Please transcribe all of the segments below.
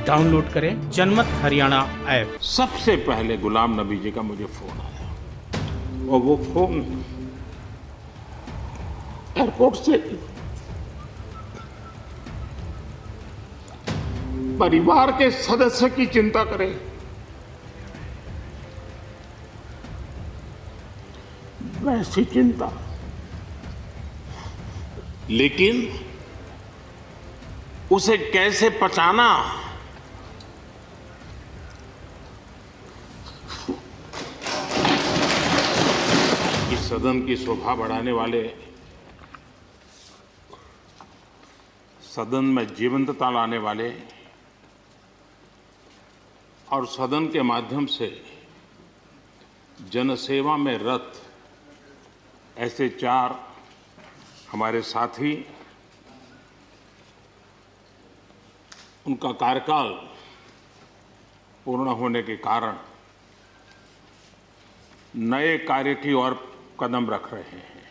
Download करें जनमत Haryana app. सबसे पहले गुलाम नबी जी का मुझे फोन आया और वो फोन एयरपोर्ट से परिवार के सदस्य की चिंता करें, वैसी चिंता, लेकिन उसे कैसे पचाना, इस सदन की शोभा बढ़ाने वाले, सदन में जीवंतता लाने वाले और सदन के माध्यम से जनसेवा में रत ऐसे चार हमारे साथी, उनका कार्यकाल पूर्ण होने के कारण नए कार्य की ओर कदम रख रहे हैं।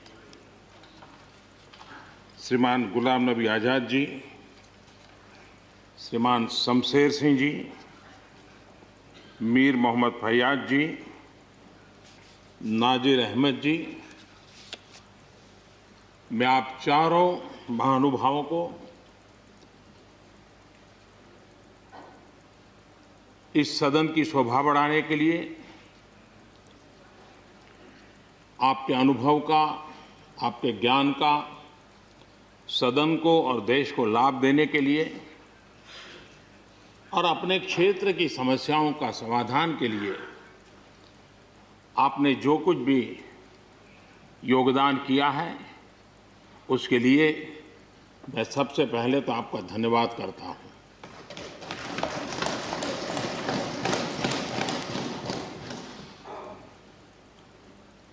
श्रीमान गुलाम नबी आज़ाद जी, श्रीमान शमशेर सिंह जी, मीर मोहम्मद फैयाज जी, नाजिर अहमद जी, मैं आप चारों महानुभावों को इस सदन की शोभा बढ़ाने के लिए, आपके अनुभव का, आपके ज्ञान का सदन को और देश को लाभ देने के लिए और अपने क्षेत्र की समस्याओं का समाधान के लिए आपने जो कुछ भी योगदान किया है, उसके लिए मैं सबसे पहले तो आपका धन्यवाद करता हूं।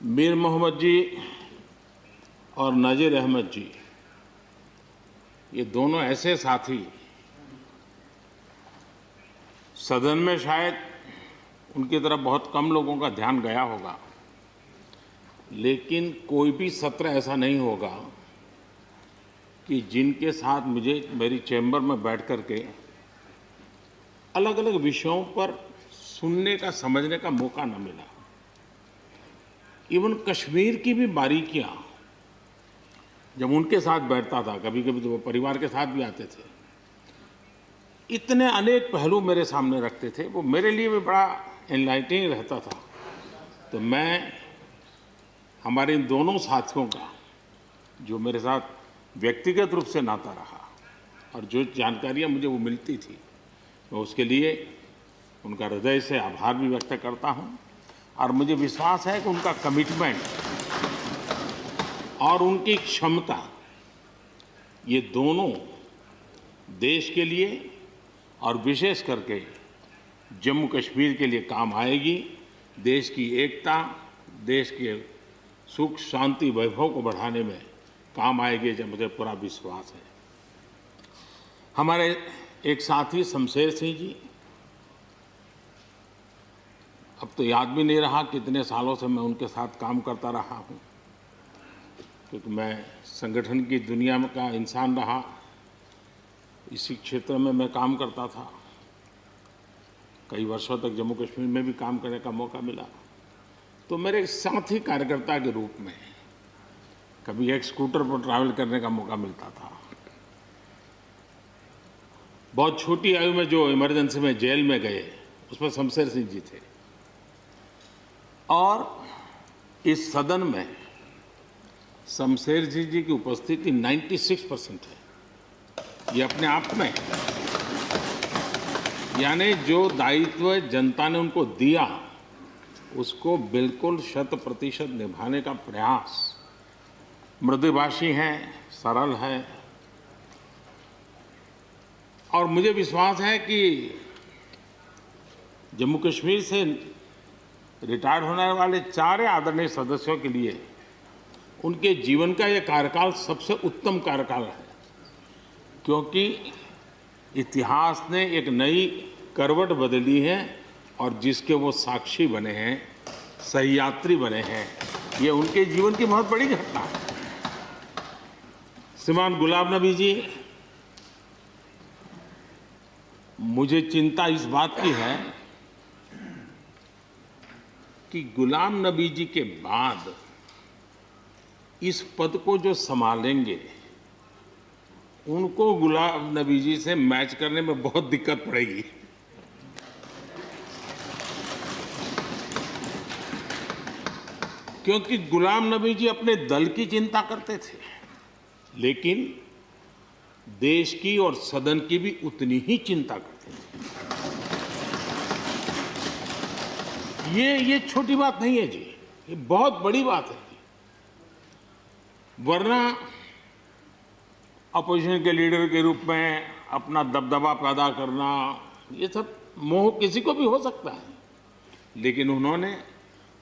मीर मोहम्मद जी और नाजिर अहमद जी, ये दोनों ऐसे साथी, सदन में शायद उनकी तरफ बहुत कम लोगों का ध्यान गया होगा, लेकिन कोई भी सत्र ऐसा नहीं होगा कि जिनके साथ मुझे मेरी चैम्बर में बैठ कर के अलग अलग विषयों पर सुनने का, समझने का मौका न मिला। इवन कश्मीर की भी बारीकियां जब उनके साथ बैठता था, कभी कभी तो वो परिवार के साथ भी आते थे, इतने अनेक पहलू मेरे सामने रखते थे, वो मेरे लिए भी बड़ा एनलाइटनिंग रहता था। तो मैं हमारे इन दोनों साथियों का, जो मेरे साथ व्यक्तिगत रूप से नाता रहा और जो जानकारियां मुझे वो मिलती थी, मैं उसके लिए उनका हृदय से आभार भी व्यक्त करता हूं। और मुझे विश्वास है कि उनका कमिटमेंट और उनकी क्षमता, ये दोनों देश के लिए और विशेष करके जम्मू कश्मीर के लिए काम आएगी। देश की एकता, देश के सुख शांति वैभव को बढ़ाने में काम आएगी, जब मुझे पूरा विश्वास है। हमारे एक साथी शमशेर सिंह जी, अब तो याद भी नहीं रहा कितने सालों से मैं उनके साथ काम करता रहा हूं, क्योंकि मैं संगठन की दुनिया में का इंसान रहा, इसी क्षेत्र में मैं काम करता था। कई वर्षों तक जम्मू कश्मीर में भी काम करने का मौका मिला। तो मेरे एक साथी कार्यकर्ता के रूप में कभी एक स्कूटर पर ट्रैवल करने का मौका मिलता था। बहुत छोटी आयु में जो इमरजेंसी में जेल में गए, उसमें शमशेर सिंह जी थे। और इस सदन में शमशेर सिंह जी की उपस्थिति 96% है। ये अपने आप में, यानी जो दायित्व जनता ने उनको दिया, उसको बिल्कुल 100% निभाने का प्रयास। मृदुभाषी हैं, सरल है, और मुझे विश्वास है कि जम्मू कश्मीर से रिटायर होने वाले चारे आदरणीय सदस्यों के लिए उनके जीवन का यह कार्यकाल सबसे उत्तम कार्यकाल है, क्योंकि इतिहास ने एक नई करवट बदली है और जिसके वो साक्षी बने हैं, सहयात्री बने हैं। ये उनके जीवन की बहुत बड़ी घटना है। श्रीमान गुलाम नबी जी मुझे चिंता इस बात की है कि गुलाम नबी जी के बाद इस पद को जो संभालेंगे उनको गुलाम नबी जी से मैच करने में बहुत दिक्कत पड़ेगी। क्योंकि गुलाम नबी जी अपने दल की चिंता करते थे, लेकिन देश की और सदन की भी उतनी ही चिंता करते थे। ये छोटी बात नहीं है जी, ये बहुत बड़ी बात है जी। वरना अपोजिशन के लीडर के रूप में अपना दबदबा पैदा करना, ये सब मोह किसी को भी हो सकता है, लेकिन उन्होंने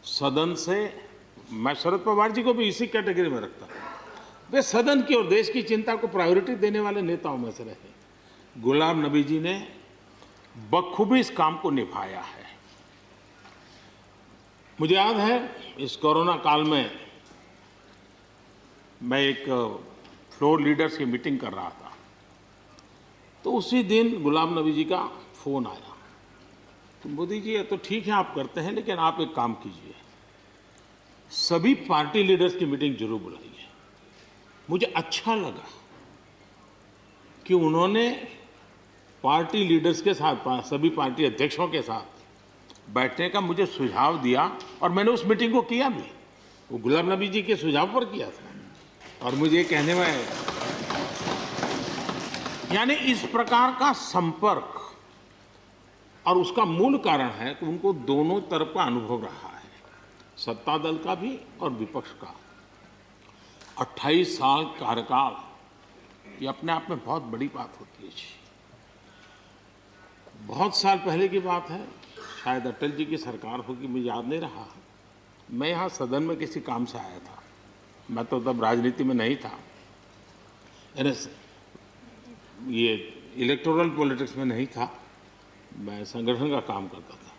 सदन से, मैं शरद पवार जी को भी इसी कैटेगरी में रखता हूं, वे सदन की और देश की चिंता को प्रायोरिटी देने वाले नेताओं में से रहे। गुलाम नबी जी ने बखूबी इस काम को निभाया है। मुझे याद है इस कोरोना काल में मैं एक फ्लोर लीडर्स की मीटिंग कर रहा था, तो उसी दिन गुलाम नबी जी का फोन आया। तो मोदी जी ये तो ठीक है आप करते हैं, लेकिन आप एक काम कीजिए, सभी पार्टी लीडर्स की मीटिंग जरूर बुलाइए। मुझे अच्छा लगा कि उन्होंने पार्टी लीडर्स के साथ, सभी पार्टी अध्यक्षों के साथ बैठने का मुझे सुझाव दिया, और मैंने उस मीटिंग को किया भी। वो गुलाम नबी जी के सुझाव पर किया था। और मुझे ये कहने में, यानी इस प्रकार का संपर्क, और उसका मूल कारण है कि उनको दोनों तरफ का अनुभव रहा है, सत्ता दल का भी और विपक्ष का। 28 साल कार्यकाल, ये अपने आप में बहुत बड़ी बात होती है जी। बहुत साल पहले की बात है, शायद अटल जी की सरकार होगी, मुझे याद नहीं रहा। मैं यहाँ सदन में किसी काम से आया था, मैं तो तब राजनीति में नहीं था, ये इलेक्टोरल पॉलिटिक्स में नहीं था, मैं संगठन का काम करता था।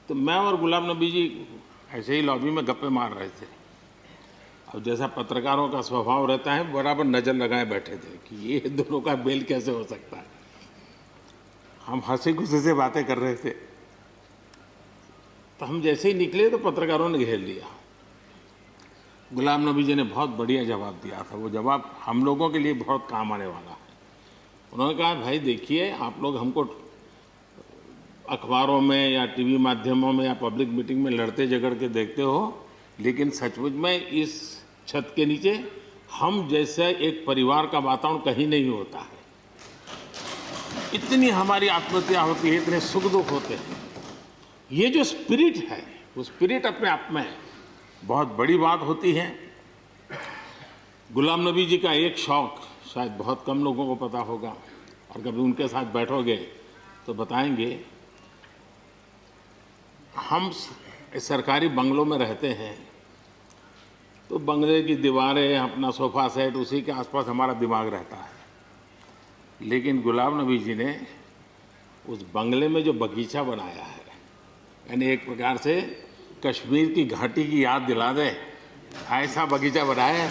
तो मैं और गुलाम नबी जी ऐसे ही लॉबी में गप्पे मार रहे थे। अब जैसा पत्रकारों का स्वभाव रहता है, बराबर नज़र लगाए बैठे थे कि ये दोनों का मेल कैसे हो सकता है। हम हंसी खुशी से बातें कर रहे थे, तो हम जैसे ही निकले तो पत्रकारों ने घेर लिया। गुलाम नबी जी ने बहुत बढ़िया जवाब दिया था। वो जवाब हम लोगों के लिए बहुत काम आने वाला है। उन्होंने कहा, भाई देखिए, आप लोग हमको अखबारों में या टीवी माध्यमों में या पब्लिक मीटिंग में लड़ते झगड़ के देखते हो, लेकिन सचमुच में इस छत के नीचे हम जैसे एक परिवार का वातावरण कहीं नहीं होता है। इतनी हमारी आत्महत्या होती है, इतने सुख दुख होते हैं। ये जो स्पिरिट है, वो स्पिरिट अपने आप में बहुत बड़ी बात होती है। गुलाम नबी जी का एक शौक शायद बहुत कम लोगों को पता होगा, और कभी उनके साथ बैठोगे तो बताएंगे। हम सरकारी बंगलों में रहते हैं, तो बंगले की दीवारें, अपना सोफा सेट, उसी के आसपास हमारा दिमाग रहता है। लेकिन गुलाम नबी जी ने उस बंगले में जो बगीचा बनाया है, यानी एक प्रकार से कश्मीर की घाटी की याद दिला दे, ऐसा बगीचा बनाया है।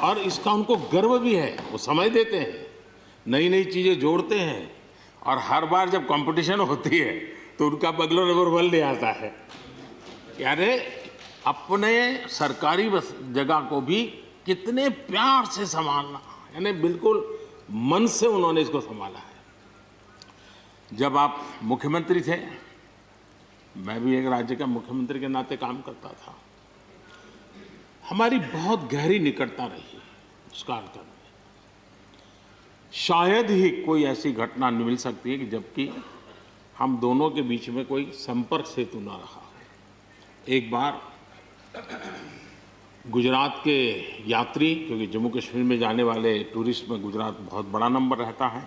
और इसका उनको गर्व भी है, वो समय देते हैं, नई नई चीज़ें जोड़ते हैं, और हर बार जब कंपटीशन होती है तो उनका बंगला नंबर 1 ले आता है। यानी अपने सरकारी जगह को भी कितने प्यार से संभालना, यानी बिल्कुल मन से उन्होंने इसको संभाला है। जब आप मुख्यमंत्री थे, मैं भी एक राज्य का मुख्यमंत्री के नाते काम करता था, हमारी बहुत गहरी निकटता रही उस कार्यकाल में। शायद ही कोई ऐसी घटना मिल सकती है कि जबकि हम दोनों के बीच में कोई संपर्क सेतु न रहा हो। एक बार गुजरात के यात्री, क्योंकि जम्मू कश्मीर में जाने वाले टूरिस्ट में गुजरात बहुत बड़ा नंबर रहता है,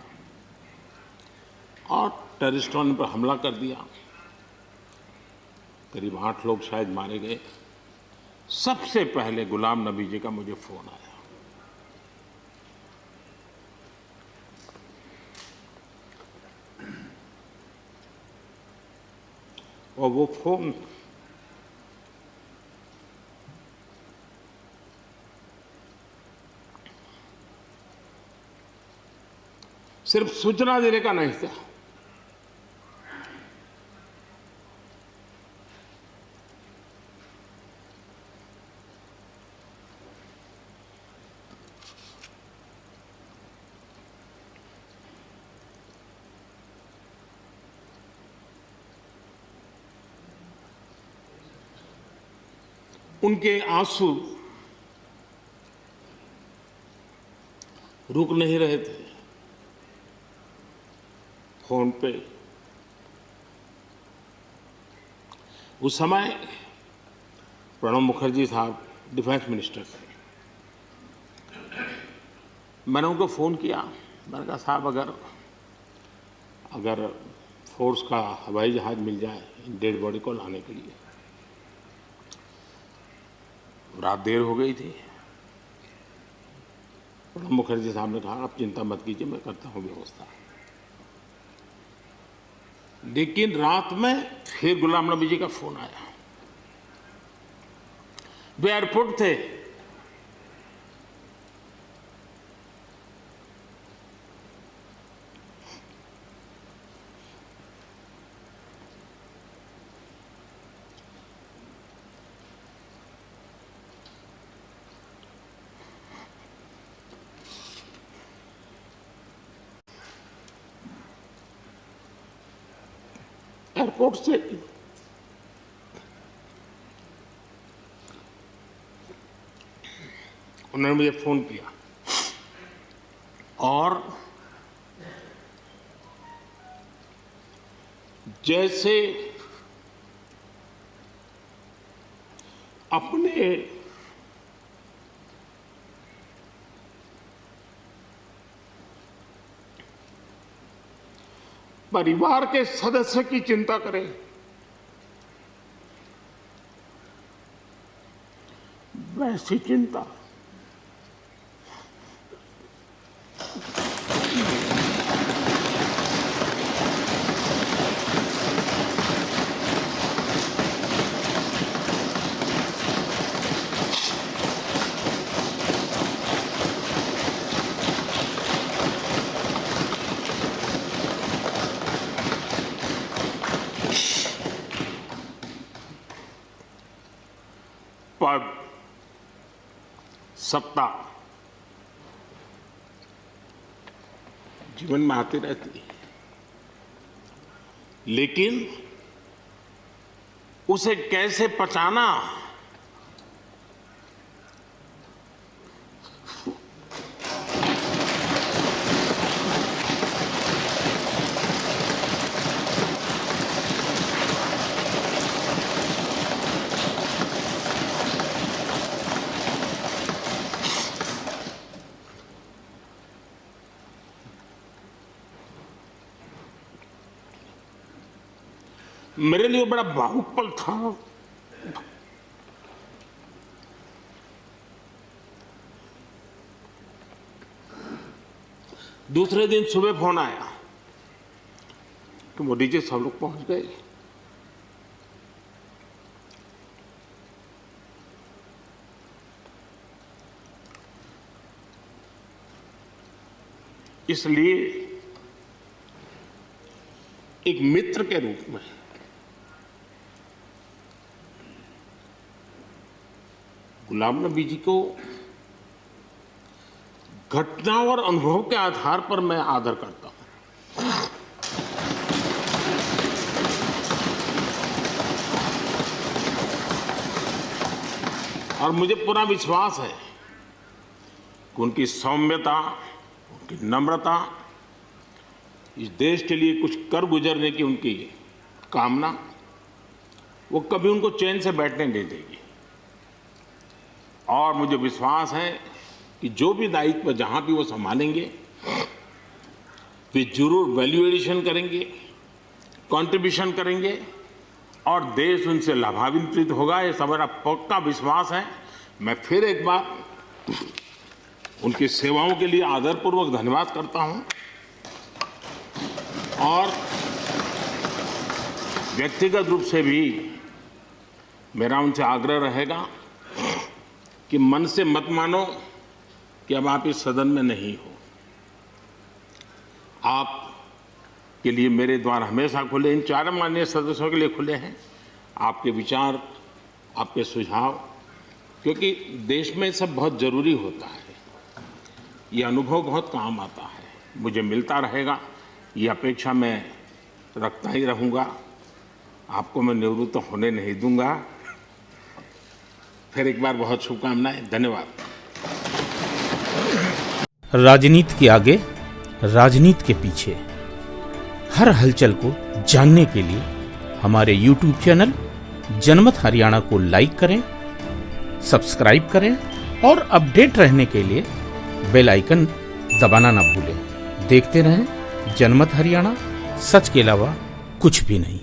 और टेररिस्टों ने पर हमला कर दिया। करीब 8 लोग शायद मारे गए। सबसे पहले गुलाम नबी जी का मुझे फोन आया। और वो फोन सिर्फ सूचना देने का नहीं था, उनके आंसू रुक नहीं रहे थे। फोन पे उस समय प्रणब मुखर्जी साहब डिफेंस मिनिस्टर थे। मैंने उनको फ़ोन किया, मैंने कहा साहब अगर फोर्स का हवाई जहाज़ मिल जाए डेड बॉडी को लाने के लिए। रात देर हो गई थी। प्रणब मुखर्जी साहब ने कहा आप चिंता मत कीजिए, मैं करता हूँ व्यवस्था। लेकिन रात में फिर गुलाम नबी जी का फोन आया। वे एयरपोर्ट थे। एयरपोर्ट से उन्होंने मुझे फोन किया और जैसे अपने परिवार के सदस्य की चिंता करें, वैसी चिंता पद, सत्ता जीवन में आती रहती है, लेकिन उसे कैसे पचाना, मेरे लिए बड़ा भावुक पल था। दूसरे दिन सुबह फोन आया कि मोदी जी सब लोग पहुंच गए। इसलिए एक मित्र के रूप में गुलाम नबी जी को घटना और अनुभव के आधार पर मैं आदर करता हूं। और मुझे पूरा विश्वास है कि उनकी सौम्यता, उनकी नम्रता, इस देश के लिए कुछ कर गुजरने की उनकी कामना, वो कभी उनको चैन से बैठने नहीं देगी। और मुझे विश्वास है कि जो भी दायित्व जहां भी वो संभालेंगे, वे जरूर वैल्यू एडिशन करेंगे, कंट्रीब्यूशन करेंगे और देश उनसे लाभान्वित होगा। ये सब मेरा पक्का विश्वास है। मैं फिर एक बार उनकी सेवाओं के लिए आदरपूर्वक धन्यवाद करता हूं और व्यक्तिगत रूप से भी मेरा उनसे आग्रह रहेगा कि मन से मत मानो कि अब आप इस सदन में नहीं हो। आप के लिए मेरे द्वार हमेशा खुले, इन चारों माननीय सदस्यों के लिए खुले हैं। आपके विचार, आपके सुझाव, क्योंकि देश में सब बहुत ज़रूरी होता है, ये अनुभव बहुत काम आता है, मुझे मिलता रहेगा, ये अपेक्षा मैं रखता ही रहूँगा। आपको मैं निवृत्त होने नहीं दूंगा। फिर एक बार बहुत शुभकामनाएं, धन्यवाद। राजनीति के आगे, राजनीति के पीछे, हर हलचल को जानने के लिए हमारे YouTube चैनल जनमत हरियाणा को लाइक करें, सब्सक्राइब करें और अपडेट रहने के लिए बेल आइकन दबाना ना भूलें। देखते रहें जनमत हरियाणा, सच के अलावा कुछ भी नहीं।